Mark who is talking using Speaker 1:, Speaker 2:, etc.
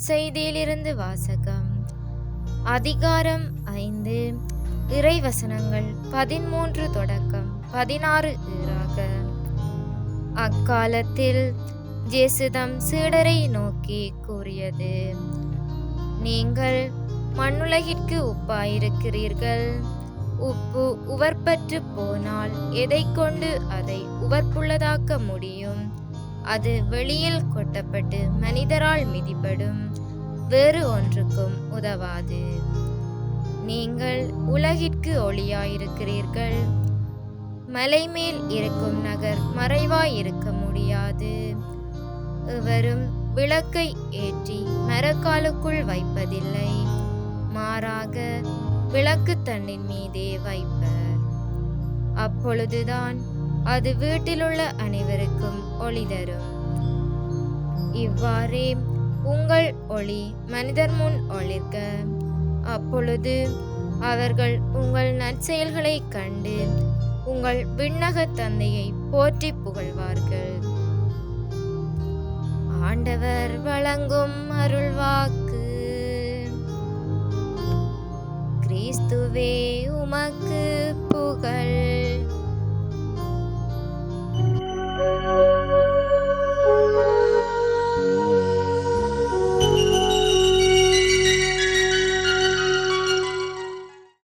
Speaker 1: நற்செய்தியிலிருந்து வாசகம். அதிகாரம் 5, இறைவசனங்கள் 13 தொடக்கம் 16 ஈறாக. அக்காலத்தில் இயேசு தம் சீடரை நோக்கி கூறியது: நீங்கள் மண்ணுலகிற்கு உப்பாயிருக்கிறீர்கள். உப்பு உவர்ப்பற்று போனால் எதைக் கொண்டு அதை உவர்ப்புள்ளதாக்க முடியும்? அது வெளியில் கொட்டப்பட்டு மனிதரால் மிதிபடும், வேறு ஒன்றுக்கும் உதவாது. நீங்கள் உலகிற்கு ஒளியாயிருக்கிறீர்கள். மலைமேல் இருக்கும் நகர் மறைவாயிருக்க முடியாது. எவரும் விளக்கை ஏற்றி மரக்காலுக்குள் வைப்பதில்லை, மாறாக விளக்கு தண்டின் மீதே வைப்பர். அப்பொழுதுதான் அது வீட்டிலுள்ள அனைவருக்கும் ஒளி தரும். இவ்வாறே உங்கள் ஒளி மனிதர் முன் ஒளிர்க. அப்பொழுது அவர்கள் உங்கள் நற்செயல்களைக் கண்டு உங்கள் விண்ணக தந்தையை போற்றி புகழ்வார்கள். ஆண்டவர் வழங்கும் அருள்வாக்கு. கிறிஸ்துவே உமக்கு புகழ்.